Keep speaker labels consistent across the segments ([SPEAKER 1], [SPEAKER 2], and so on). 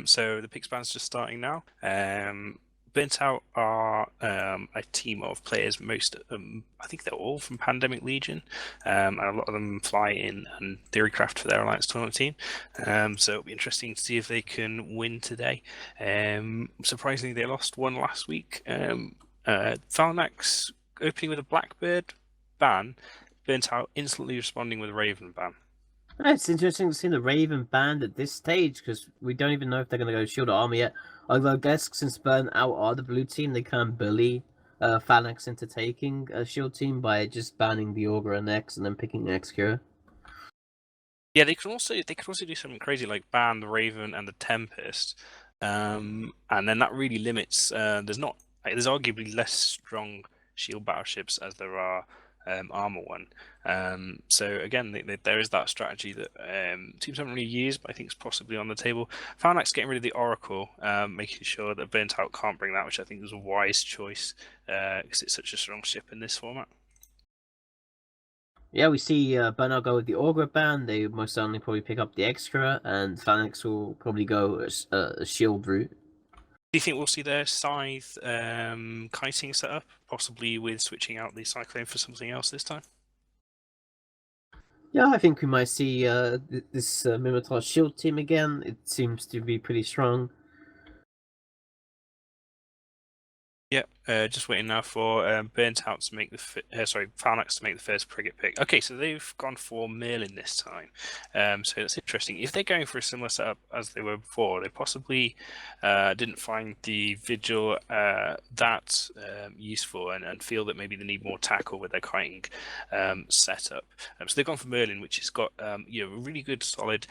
[SPEAKER 1] So the Pix band's just starting now. Burnt Out are a team of players. Most of them, I think they're all from Pandemic Legion, and a lot of them fly in and Theorycraft for their Alliance tournament team. So it'll be interesting to see if they can win today. Surprisingly, they lost one last week. Phalanx opening with a Blackbird ban, Burnt Out instantly responding with a Raven ban.
[SPEAKER 2] It's interesting to see the Raven banned at this stage because we don't even know if they're going to go Shield or Armor yet. Although I guess since Burn Out are the blue team, they can bully Phalanx into taking a Shield team by just banning the Augur and X and then picking X Cure.
[SPEAKER 1] Yeah, they could also do something crazy like ban the Raven and the Tempest, and then that really limits. There's arguably less strong shield battleships as there are armor one. So again, there is that strategy that teams haven't really used, but I think it's possibly on the table. Phalanx getting rid of the Oracle, making sure that Burnt Out can't bring that, which I think was a wise choice because it's such a strong ship in this format.
[SPEAKER 2] Yeah, we see Burnout go with the Augur ban. They most certainly probably pick up the Extra, and Phalanx will probably go a Shield route.
[SPEAKER 1] Do you think we'll see their Scythe kiting setup, possibly with switching out the Cyclone for something else this time?
[SPEAKER 2] Yeah, I think we might see this Minotaur Shield team again. It seems to be pretty strong.
[SPEAKER 1] Yeah, just waiting now for Burnt Out to make Phalanx to make the first frigate pick. Okay, so they've gone for Merlin this time. So that's interesting. If they're going for a similar setup as they were before, they possibly didn't find the Vigil that useful and feel that maybe they need more tackle with their kiting setup. So they've gone for Merlin, which has got a really good solid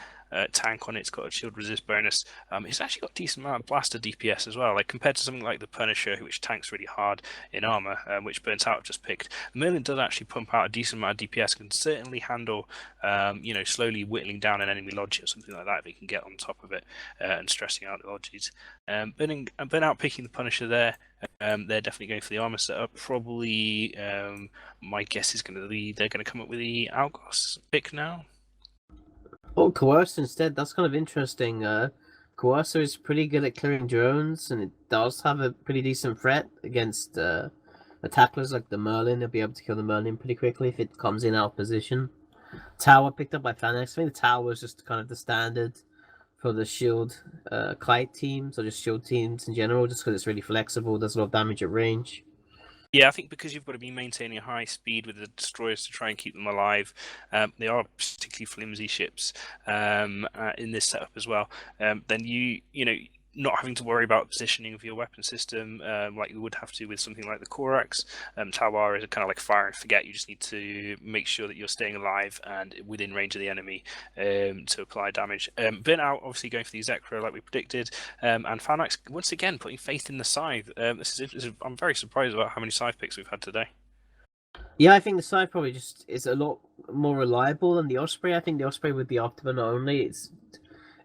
[SPEAKER 1] tank on it. It's got a shield resist bonus. It's actually got a decent amount of blaster DPS as well, like compared to something like the Punisher, which tanks really hard in armor, which Burnt Out just picked. Merlin does actually pump out a decent amount of DPS, can certainly handle, slowly whittling down an enemy lodge or something like that if he can get on top of it and stressing out the lodges. Burnt Out picking the Punisher there. They're definitely going for the armor setup. Probably, my guess is going to be they're going to come up with the Algos pick now.
[SPEAKER 2] Oh, Coercer instead. That's kind of interesting. Coercer is pretty good at clearing drones, and it does have a pretty decent threat against tacklers like the Merlin. They'll be able to kill the Merlin pretty quickly if it comes in out position. Tower picked up by Phalanx. I think the tower is just kind of the standard for the shield kite teams or just shield teams in general, just because it's really flexible, does a lot of damage at range.
[SPEAKER 1] Yeah, I think because you've got to be maintaining a high speed with the destroyers to try and keep them alive. They are particularly flimsy ships in this setup as well. Then not having to worry about positioning of your weapon system like you would have to with something like the Corax. Tawar is kind of like fire and forget. You just need to make sure that you're staying alive and within range of the enemy to apply damage. Burnout obviously going for the Zekra like we predicted, and Phalanx once again putting faith in the Scythe. I'm very surprised about how many Scythe picks we've had today.
[SPEAKER 2] Yeah, I think the Scythe probably just is a lot more reliable than the Osprey. I think the Osprey with the Afterburner only,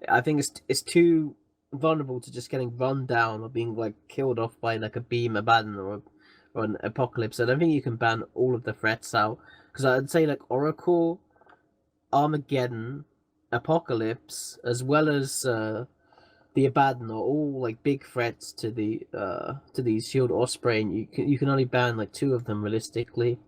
[SPEAKER 2] I think it's too vulnerable to just getting run down or being like killed off by like a beam, a Abaddon, or an Apocalypse. I don't think you can ban all of the threats out because I'd say like Oracle, Armageddon, Apocalypse, as well as the Abaddon are all like big threats to these Shield Osprey, and you can only ban like two of them realistically.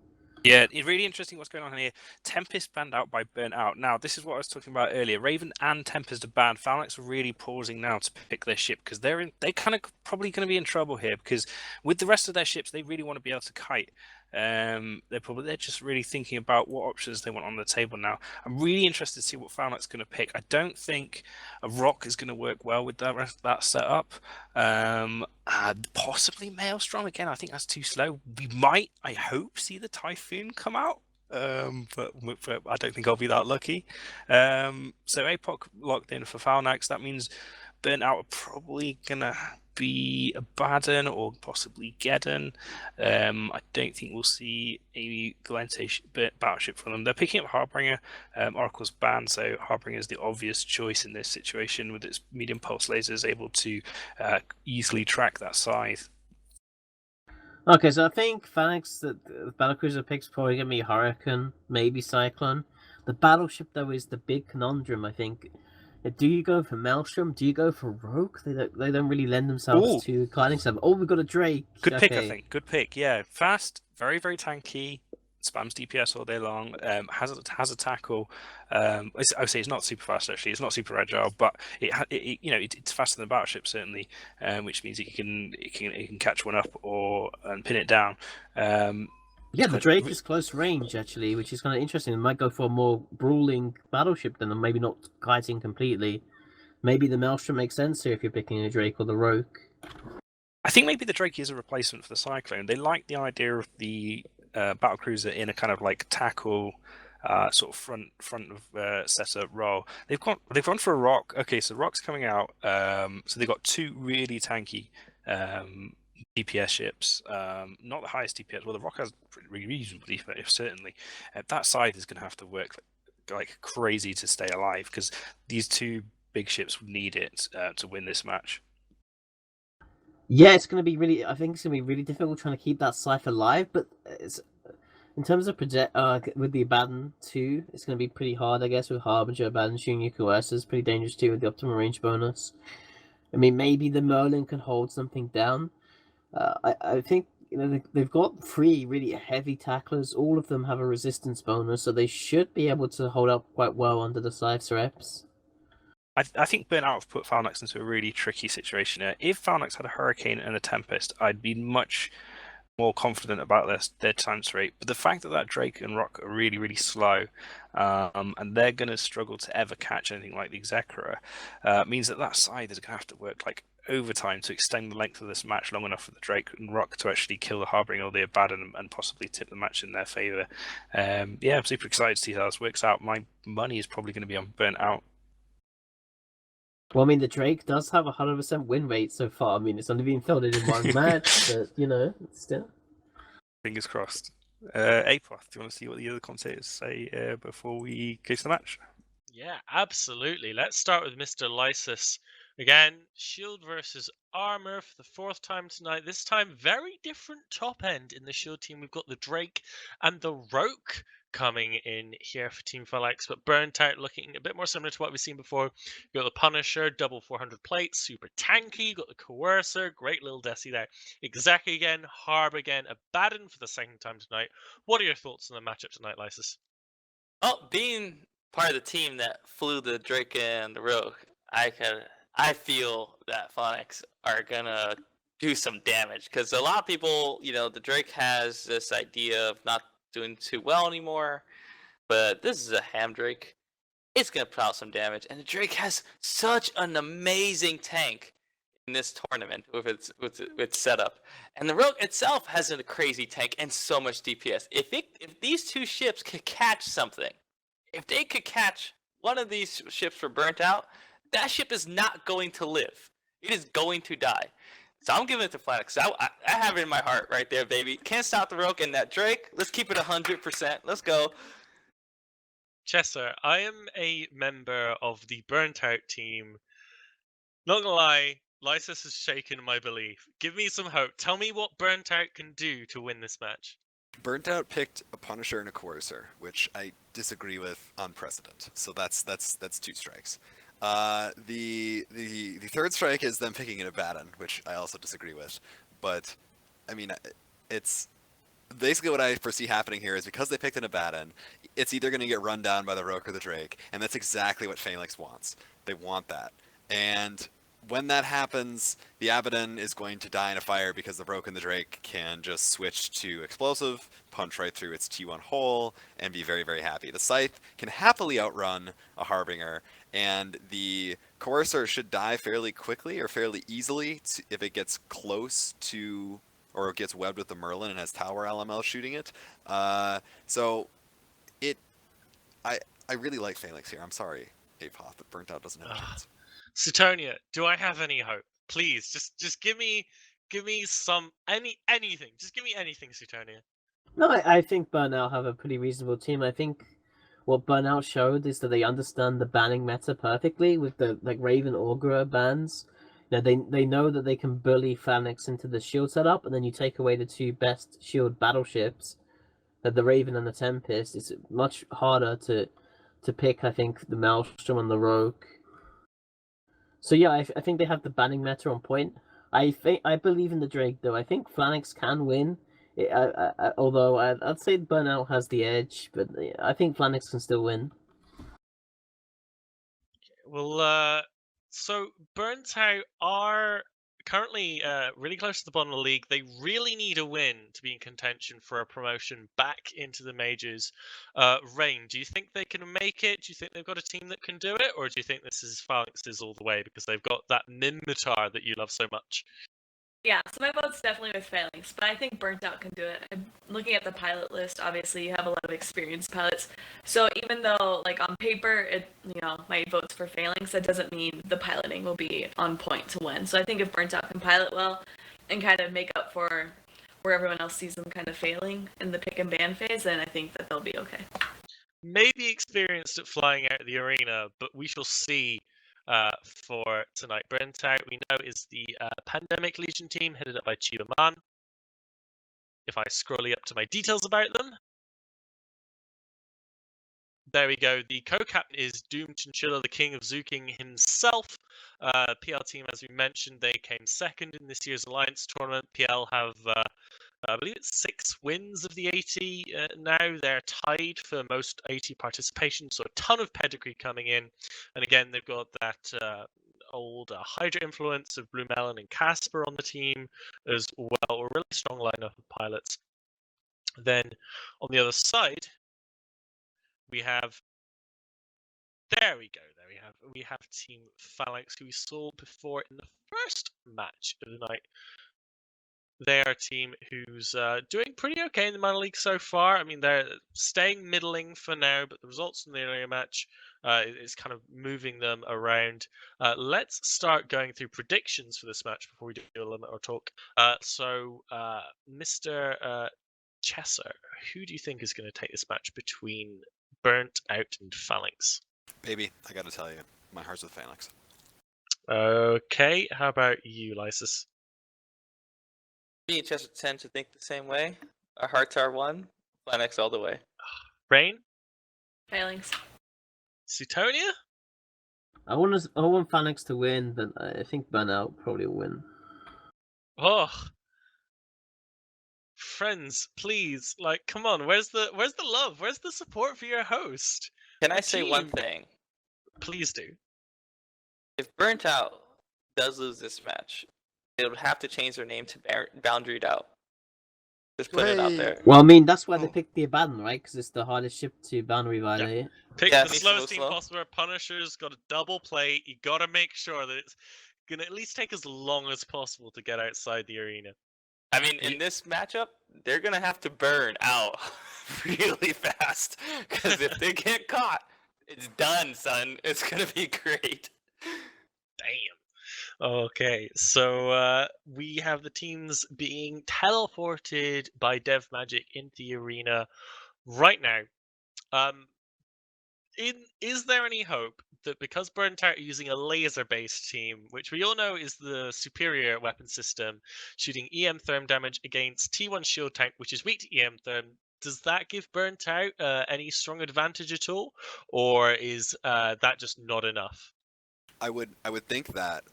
[SPEAKER 1] Yeah, it's really interesting what's going on here. Tempest banned out by Burnt Out. Now, this is what I was talking about earlier. Raven and Tempest are banned. Phalanx are really pausing now to pick their ship because they're kind of probably going to be in trouble here because with the rest of their ships, they really want to be able to kite. They're just really thinking about what options they want on the table now. I'm really interested to see what Phalanx is going to pick. I don't think a rock is going to work well with that setup. Possibly Maelstrom again. I think that's too slow. We might, I hope, see the Typhoon come out. But I don't think I'll be that lucky. So APOC locked in for Phalanx. That means Burnt Out are probably gonna be Abaddon or possibly Geddon. I don't think we'll see a Galente battleship from them. They're picking up Harbinger. Oracle's banned, so Harbinger is the obvious choice in this situation with its medium pulse lasers able to easily track that scythe.
[SPEAKER 2] Okay, so I think Phalanx, the battlecruiser pick's probably gonna be Hurricane, maybe Cyclone. The battleship though is the big conundrum. I think Do you go for Maelstrom? Do you go for Rogue? They don't really lend themselves
[SPEAKER 1] Oh,
[SPEAKER 2] to kiting stuff. Oh, we've got a Drake.
[SPEAKER 1] good pick, I
[SPEAKER 2] Okay.
[SPEAKER 1] think. Good pick. Yeah, fast, very very tanky. Spams DPS all day long. Has a tackle. I would say it's not super fast actually. It's not super agile, but it's faster than a battleship certainly, which means it can catch one up or and pin it down. It's
[SPEAKER 2] Yeah, the
[SPEAKER 1] got
[SPEAKER 2] Drake is close range actually, which is kind of interesting. It might go for a more brawling battleship than maybe not kiting completely. Maybe the Maelstrom makes sense here if you're picking a Drake or the Rogue.
[SPEAKER 1] I think maybe the Drake is a replacement for the Cyclone. They like the idea of the battlecruiser in a kind of like tackle, sort of front of setup role. They've gone for a rock. Okay, so rock's coming out. So they've got two really tanky DPS ships. Not the highest DPS. Well, the rock has pretty reasonable DPS certainly. That side is going to have to work like crazy to stay alive because these two big ships need it to win this match.
[SPEAKER 2] Yeah, it's going to be really. I think it's going to be really difficult trying to keep that Scythe alive. But it's in terms of project with the Abaddon too, it's going to be pretty hard. I guess with Harbinger, Abaddon, shooting your Coercer is pretty dangerous too with the optimal range bonus. I mean, maybe the Merlin can hold something down. I think they've got three really heavy tacklers. All of them have a resistance bonus, so they should be able to hold up quite well under the Scythe's reps.
[SPEAKER 1] I think Burnout have put Phalanx into a really tricky situation here. If Phalanx had a Hurricane and a Tempest, I'd be much more confident about their chance rate. But the fact that Drake and Rock are really, really slow, and they're going to struggle to ever catch anything like the Executor, means that side is going to have to work like overtime to extend the length of this match long enough for the Drake and Rock to actually kill the Harbinger or the Abaddon and possibly tip the match in their favor. Yeah, I'm super excited to see how this works out. My money is probably going to be on Burnout.
[SPEAKER 2] Well, I mean, the Drake does have a 100% win rate so far. I mean, it's only been fielded in one match, but still.
[SPEAKER 1] Fingers crossed. Apoth, do you want to see what the other commentators say before we go to the match?
[SPEAKER 3] Yeah, absolutely. Let's start with Mr. Lysis. Again, shield versus armor for the fourth time tonight. This time, very different top end in the shield team. We've got the Drake and the Roke coming in here for Team Phalanx, but Burnt Out looking a bit more similar to what we've seen before. You've got the Punisher, double 400 plates, super tanky. You've got the Coercer, great little Desi there. Exec again, Harb again, Abaddon for the second time tonight. What are your thoughts on the matchup tonight, Lysis?
[SPEAKER 4] Well, being part of the team that flew the Drake and the Rogue, I feel that Phalanx are gonna do some damage because a lot of people, the Drake has this idea of not doing too well anymore, but this is a ham Drake. It's gonna put out some damage, and the Drake has such an amazing tank in this tournament with its setup, and the Rogue itself has a crazy tank and so much DPS. If these two ships could catch something, if they could catch one of these ships for Burnt Out, that ship is not going to live. It is going to die. So I'm giving it to Phalanx. I have it in my heart right there, baby. Can't stop the Rogue and that Drake. Let's keep it 100%. Let's go.
[SPEAKER 3] Chester, I am a member of the Burnt Out team. Not gonna lie, Lysis has shaken my belief. Give me some hope. Tell me what Burnt Out can do to win this match.
[SPEAKER 5] Burnt Out picked a Punisher and a Coercer, which I disagree with on precedent. So that's two strikes. The third strike is them picking an Abaddon, which I also disagree with. But I mean, it's basically what I foresee happening here is because they picked an Abaddon, it's either going to get run down by the Roke or the Drake, and that's exactly what Phalanx wants. They want that, and when that happens, the Abaddon is going to die in a fire because the Roke and the Drake can just switch to explosive, punch right through its T1 hole, and be very, very happy. The Scythe can happily outrun a Harbinger, and the Coercer should die fairly quickly or fairly easily if it gets close to, or it gets webbed with the Merlin and has Tower LML shooting it. So, I really like Phalanx here. I'm sorry, Apoth, but Burnt Out doesn't have a chance.
[SPEAKER 3] Suetonia, do I have any hope? Please, just give me some anything. Just give me anything, Suetonia.
[SPEAKER 2] No, I think Burnout have a pretty reasonable team. I think what Burnout showed is that they understand the banning meta perfectly with the Raven Augurer bans. They know that they can bully Phalanx into the shield setup, and then you take away the two best shield battleships, the Raven and the Tempest. It's much harder to pick, I think, the Maelstrom and the Rogue. So yeah, I think they have the banning meta on point. I believe in the Drake though. I think Phalanx can win. Although I'd say Burnout has the edge, but I think Phalanx can still win.
[SPEAKER 3] Well, so Burnt Out are currently really close to the bottom of the league. They really need a win to be in contention for a promotion back into the majors. Rain, do you think they can make it? Do you think they've got a team that can do it? Or do you think this is Phalanx's all the way because they've got that Mimitar that you love so much?
[SPEAKER 6] Yeah, so my vote's definitely with Phalanx, but I think Burnt Out can do it. I'm looking at the pilot list. Obviously, you have a lot of experienced pilots. So even though, like on paper, my vote's for Phalanx, that doesn't mean the piloting will be on point to win. So I think if Burnt Out can pilot well and kind of make up for where everyone else sees them kind of failing in the pick and ban phase, then I think that they'll be okay.
[SPEAKER 3] Maybe experienced at flying out of the arena, but we shall see for tonight. Burnt Out, we know, is the Pandemic Legion team headed up by Chiba Man. If I scroll up to my details about them, there we go. The co-captain is Doom Chinchilla, the king of Zuking himself. PL team, as we mentioned, they came second in this year's Alliance tournament. PL have, I believe it's 6 wins of the 80 now. They're tied for most 80 participation, so a ton of pedigree coming in. And again, they've got that old Hydra influence of Blue Melon and Casper on the team as well. A really strong lineup of pilots. Then on the other side, we have, there we go. We have Team Phalanx, who we saw before in the first match of the night. They are a team who's doing pretty okay in the minor league so far. I mean, they're staying middling for now, but the results in the earlier match is kind of moving them around. Let's start going through predictions for this match before we do a limit or talk. Mr. Chesser, who do you think is going to take this match between Burnt Out and Phalanx?
[SPEAKER 5] Baby, I gotta tell you, my heart's with Phalanx.
[SPEAKER 3] Okay, how about you, Lysis?
[SPEAKER 4] Me and Chester tend to think the same way. Our hearts are one. Phalanx all the way.
[SPEAKER 3] Rain?
[SPEAKER 6] Phalanx.
[SPEAKER 3] Sutonia?
[SPEAKER 2] I want Phalanx to win, but I think Burnout probably will win.
[SPEAKER 3] Oh, friends, please, like, come on. Where's the love? Where's the support for your host?
[SPEAKER 4] Can I
[SPEAKER 3] Your
[SPEAKER 4] say one
[SPEAKER 3] team.
[SPEAKER 4] thing?
[SPEAKER 3] Please do.
[SPEAKER 4] If Burnt Out does lose this match, they would have to change their name to Boundaried Out. Just put it out there.
[SPEAKER 2] Well, I mean, that's why they
[SPEAKER 5] Oh.
[SPEAKER 2] picked the Abaddon, right? Because it's the hardest ship to boundary violate.
[SPEAKER 3] Pick
[SPEAKER 4] Yeah,
[SPEAKER 3] the
[SPEAKER 4] it needs to
[SPEAKER 3] slowest
[SPEAKER 4] move
[SPEAKER 3] team
[SPEAKER 4] slow.
[SPEAKER 3] possible. Punisher's got a double plate. You gotta make sure that it's gonna at least take as long as possible to get outside the arena.
[SPEAKER 4] I mean, in this matchup, they're gonna have to burn out really fast because if they get caught, it's done, son. It's gonna be great.
[SPEAKER 3] Damn. Okay, so we have the teams being teleported by Dev Magic into the arena right now. Is there any hope that because Burnt Out are using a laser-based team, which we all know is the superior weapon system, shooting EM therm damage against T1 shield tank, which is weak to EM therm, does that give Burnt Out any strong advantage at all, or is that just not enough?
[SPEAKER 5] I would think that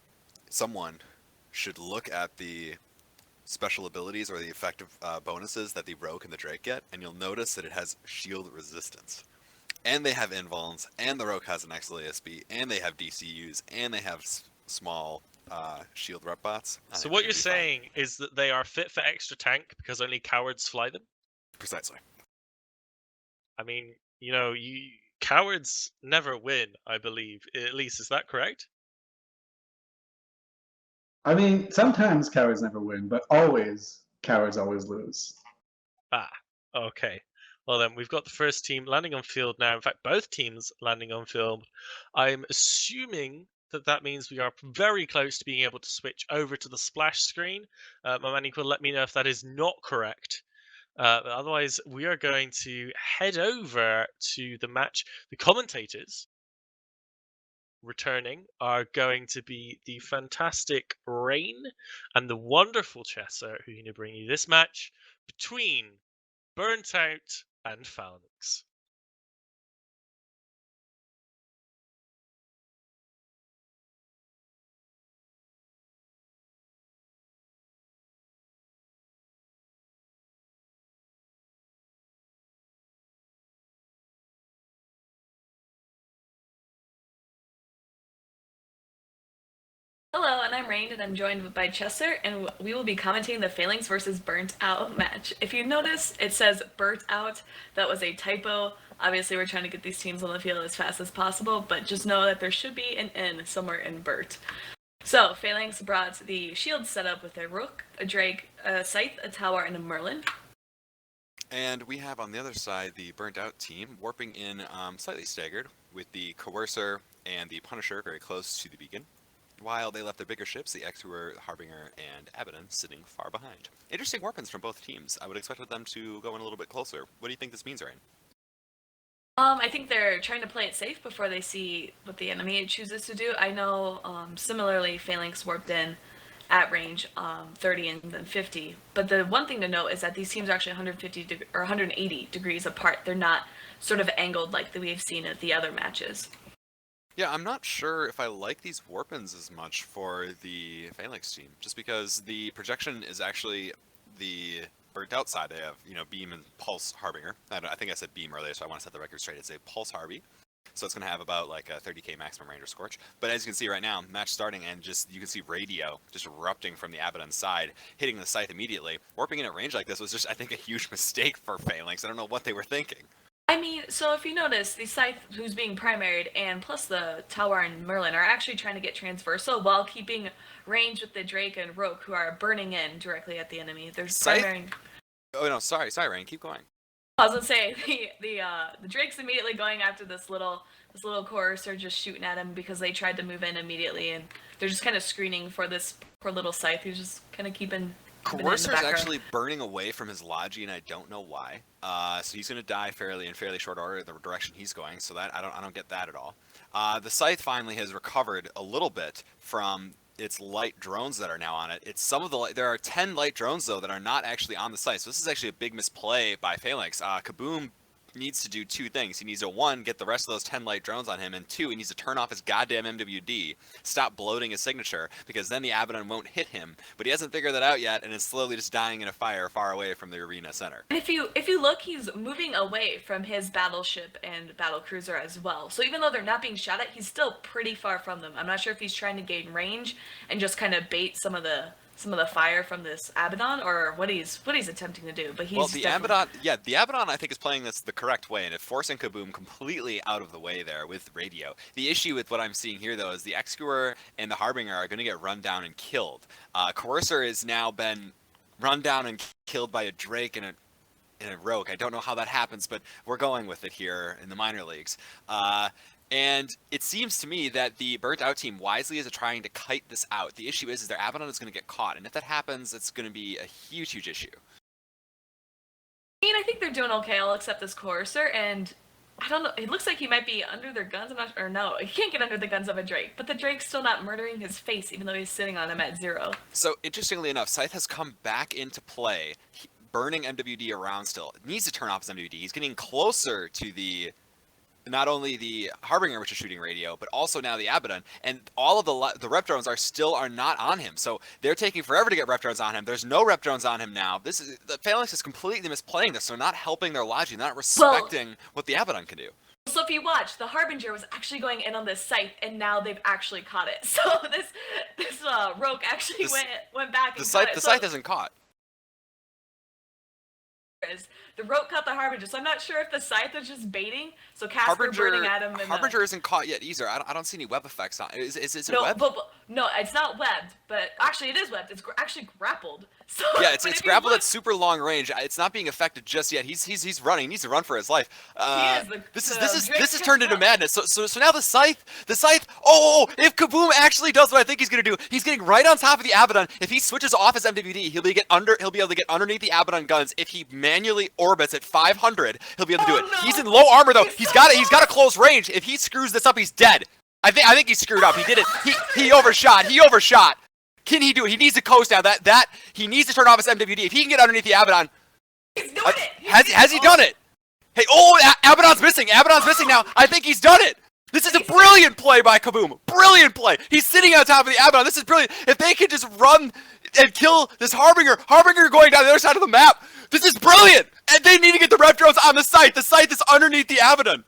[SPEAKER 5] someone should look at the special abilities or the effective bonuses that the Rogue and the Drake get, and you'll notice that it has shield resistance. And they have invulns, and the Rogue has an Excel ASB, and they have DCUs, and they have small shield rep bots.
[SPEAKER 3] So what you're saying is that they are fit for extra tank because only cowards fly them?
[SPEAKER 5] Precisely.
[SPEAKER 3] I mean, cowards never win, I believe. At least, is that correct?
[SPEAKER 7] I mean, sometimes cowards never win, but always cowards always lose.
[SPEAKER 3] Ah, okay. Well then, we've got the first team landing on field now. In fact, both teams landing on field. I'm assuming that means we are very close to being able to switch over to the splash screen. My man equal, let me know if that is not correct. But otherwise, we are going to head over to the match. The commentators returning are going to be the fantastic Rain and the wonderful Chesser, who are going to bring you this match between Burnt Out and Phalanx.
[SPEAKER 6] Hello, and I'm Rain, and I'm joined by Chester, and we will be commenting the Phalanx versus Burnt Out match. If you notice, it says Burnt Out. That was a typo. Obviously, we're trying to get these teams on the field as fast as possible, but just know that there should be an N somewhere in Burt. So, Phalanx brought the shield setup with a Rook, a Drake, a Scythe, a Tower, and a Merlin.
[SPEAKER 5] And we have on the other side the Burnt Out team, warping in slightly staggered, with the Coercer and the Punisher very close to the beacon, while they left their bigger ships, the Exuer, Harbinger, and Abaddon, sitting far behind. Interesting weapons from both teams. I would expect them to go in a little bit closer. What do you think this means, Rain?
[SPEAKER 6] I think they're trying to play it safe before they see what the enemy chooses to do. I know, similarly, Phalanx warped in at range 30 and then 50. But the one thing to note is that these teams are actually 150 or 180 degrees apart. They're not sort of angled like we've seen at the other matches.
[SPEAKER 5] Yeah, I'm not sure if I like these weapons as much for the Phalanx team, just because the projection is actually the Burnt Out side. They have, Beam and Pulse Harbinger. I think I said Beam earlier, so I want to set the record straight. It's a Pulse Harby. So it's going to have about like a 30k maximum range or Scorch. But as you can see right now, match starting, and you can see Radio just erupting from the Abaddon side, hitting the Scythe immediately. Warping in at range like this was just, I think, a huge mistake for Phalanx. I don't know what they were thinking.
[SPEAKER 6] I mean, so if you notice, the Scythe who's being primaried and plus the Tower and Merlin are actually trying to get transversal while keeping range with the Drake and Roke, who are burning in directly at the enemy. There's primary.
[SPEAKER 5] Oh no, sorry, Rain, keep going.
[SPEAKER 6] I was gonna say the Drake's immediately going after this little Coercer, just shooting at him because they tried to move in immediately, and they're just kind of screening for this poor little Scythe who's just kind of keeping.
[SPEAKER 5] Coercer's actually burning away from his Logi, and I don't know why. So he's going to die in fairly short order, the direction he's going. So that I don't get that at all. The Scythe finally has recovered a little bit from its light drones that are now on it. There are 10 light drones though that are not actually on the Scythe. So this is actually a big misplay by Phalanx. Kaboom needs to do two things. He needs to, one, get the rest of those 10 light drones on him, and two, he needs to turn off his goddamn MWD, stop bloating his signature, because then the Abaddon won't hit him. But he hasn't figured that out yet, and is slowly just dying in a fire far away from the arena center.
[SPEAKER 6] If you look, he's moving away from his battleship and battle cruiser as well. So even though they're not being shot at, he's still pretty far from them. I'm not sure if he's trying to gain range and just kind of bait some of the fire from this Abaddon, or what he's attempting to do. But he's
[SPEAKER 5] the Abaddon I think is playing this the correct way, and it's forcing Kaboom completely out of the way there with Radio. The issue with what I'm seeing here though is the Executor and the Harbinger are going to get run down and killed. Coercer has now been run down and killed by a Drake and a Rogue. I don't know how that happens, but we're going with it here in the minor leagues. And it seems to me that the Burnt Out team wisely is trying to kite this out. The issue is their Abaddon is going to get caught, and if that happens, it's going to be a huge, huge issue.
[SPEAKER 6] I think they're doing okay. I'll accept this Coercer, and I don't know. It looks like he might be under their guns. No, he can't get under the guns of a Drake. But the Drake's still not murdering his face, even though he's sitting on him at 0.
[SPEAKER 5] So interestingly enough, Scythe has come back into play, burning MWD around still. It needs to turn off his MWD. He's getting closer to not only the Harbinger, which is shooting Radio, but also now the Abaddon, and all of the rep drones are not on him. So they're taking forever to get rep drones on him. There's no rep drones on him now. The Phalanx is completely misplaying this. They're not helping their logic, not respecting what the Abaddon can do.
[SPEAKER 6] So if you watch, the Harbinger was actually going in on this Scythe, and now they've actually caught it. So this Rogue actually went back and caught it.
[SPEAKER 5] The Scythe isn't caught.
[SPEAKER 6] The Rogue caught the Harbinger, so I'm not sure if the Scythe is just baiting. So Casper burning at him.
[SPEAKER 5] Harbinger isn't caught yet either. I don't see any web effects on it. Is it webbed?
[SPEAKER 6] No, it's not webbed. But actually, it is webbed. It's actually grappled. So
[SPEAKER 5] yeah, it's grappled at super long range. It's not being affected just yet. He's running. He needs to run for his life. This is turned into madness. So now the Scythe. Oh, if Kaboom actually does what I think he's gonna do, he's getting right on top of the Abaddon. If he switches off his MWD, he'll be able to get underneath the Abaddon guns. If he manually orbits at 500, he'll be able to do it.
[SPEAKER 6] No.
[SPEAKER 5] He's in low armor though. He's got a close range. If he screws this up, he's dead. I think he's screwed up. He did it. He overshot. Can he do it? He needs to coast now. He needs to turn off his MWD. If he can get underneath the Abaddon.
[SPEAKER 6] He's doing it.
[SPEAKER 5] Has he done it? Hey, Abaddon's missing. Now. I think he's done it. This is a brilliant play by Kaboom. Brilliant play. He's sitting on top of the Abaddon. This is brilliant. If they could just run and kill this Harbinger going down the other side of the map. This is brilliant. And they need to get the rep drones on the Scythe. The Scythe is underneath the Abaddon.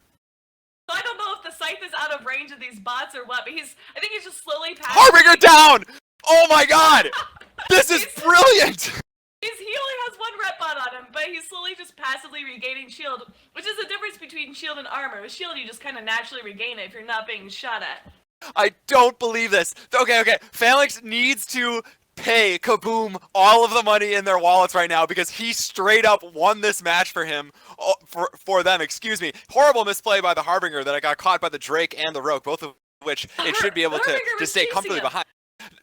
[SPEAKER 6] I don't know if the Scythe Scythe is out of range of these bots or what, but I think he's just slowly passing.
[SPEAKER 5] Harbinger down! Oh my god! This is brilliant!
[SPEAKER 6] He only has one rep bot on him, but he's slowly just passively regaining shield, which is the difference between shield and armor. With shield, you just kind of naturally regain it if you're not being shot at.
[SPEAKER 5] I don't believe this. Okay. Phalanx needs to pay Kaboom all of the money in their wallets right now because he straight up won this match for him, for them, excuse me. Horrible misplay by the Harbinger that I got caught by the Drake and the Rogue, both of which it should be able to stay comfortably behind.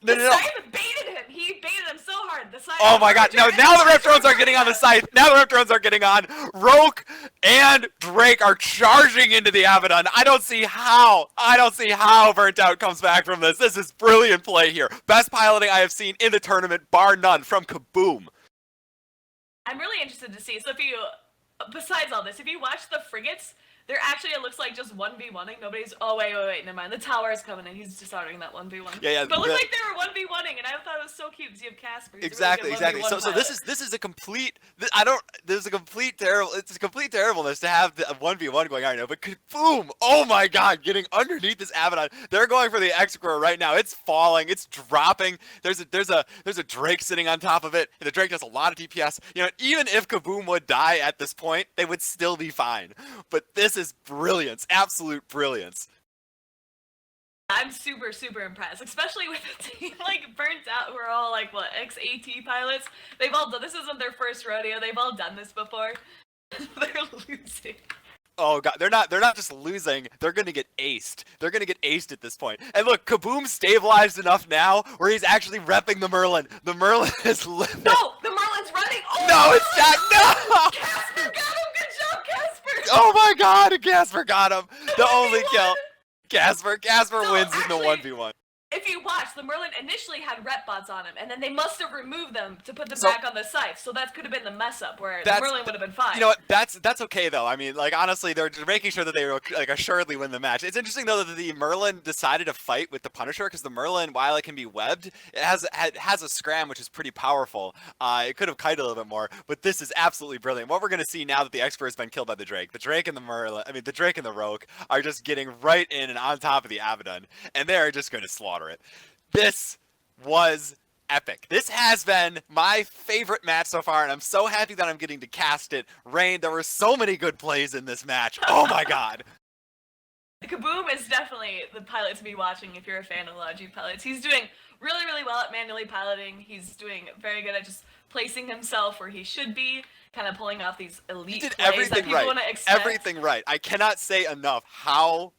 [SPEAKER 6] No. Scythe baited him. He baited him so hard. The Scythe.
[SPEAKER 5] Oh my god, no, now the Rift Drones are getting on the Scythe. Now the Rift Drones are getting on. Roke and Drake are charging into the Abaddon. I don't see how Burnt Out comes back from this. This is brilliant play here. Best piloting I have seen in the tournament, bar none, from Kaboom.
[SPEAKER 6] I'm really interested to see. So besides all this, if you watch the frigates, they're actually, it looks like just 1v1ing. Nobody's, oh wait, never mind. The tower is coming in. He's disarming that 1v1.
[SPEAKER 5] Yeah.
[SPEAKER 6] But it looked like they were 1v1ing, and I thought it was so cute because you have Casper.
[SPEAKER 5] Exactly. So this is a complete, it's a complete terribleness to have the 1v1 going on right now, but boom, oh my god, getting underneath this Abaddon. They're going for the X-Core right now. It's falling, it's dropping. There's a Drake sitting on top of it. The Drake does a lot of DPS. You know, even if Kaboom would die at this point, they would still be fine. But this is brilliance, absolute brilliance.
[SPEAKER 6] I'm super, super impressed, especially with a team like Burnt Out, who are all like, what, ex-AT pilots? They've all done, this isn't their first rodeo, they've all done this before. They're losing. Oh
[SPEAKER 5] god, they're not just losing, they're gonna get aced. They're gonna get aced at this point. And look, Kaboom stabilized enough now where he's actually repping the Merlin. The Merlin is living.
[SPEAKER 6] No, the Merlin's running! Oh,
[SPEAKER 5] no, it's not, no!
[SPEAKER 6] Casper got him, good job, Casper!
[SPEAKER 5] Oh my god, Casper got him! The only kill. Casper wins in the 1v1.
[SPEAKER 6] If you watch, the Merlin initially had rep bots on him, and then they must have removed them to put them back on the Scythe, so that could have been the mess up where the Merlin would have been fine.
[SPEAKER 5] You know what, that's okay though. I mean, like, honestly, they're making sure that they will, like, assuredly win the match. It's interesting though that the Merlin decided to fight with the Punisher, because the Merlin, while it can be webbed, it has a scram which is pretty powerful. It could have kited a little bit more, but this is absolutely brilliant. What we're going to see now that the Expert has been killed by the Drake and the Merlin, the Drake and the Rogue are just getting right in and on top of the Abaddon, and they're just going to slaughter it. This was epic. This has been my favorite match so far, and I'm so happy that I'm getting to cast it. Rain, there were so many good plays in this match. Oh my god.
[SPEAKER 6] Kaboom is definitely the pilot to be watching if you're a fan of Logi pilots. He's doing really, really well at manually piloting. He's doing very good at just placing himself where he should be, kind of pulling off these elite plays that people want to expect.
[SPEAKER 5] Everything right. I cannot say enough how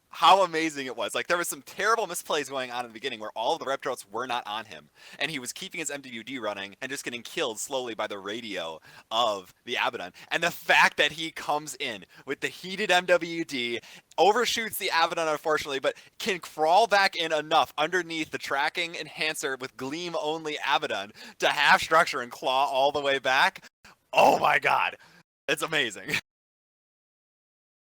[SPEAKER 5] amazing it was. Like, there was some terrible misplays going on in the beginning where all of the rep drones were not on him, and he was keeping his MWD running and just getting killed slowly by the radio of the Abaddon. And the fact that he comes in with the heated MWD, overshoots the Abaddon unfortunately, but can crawl back in enough underneath the tracking enhancer with gleam only Abaddon to half structure and claw all the way back. Oh my god. It's amazing.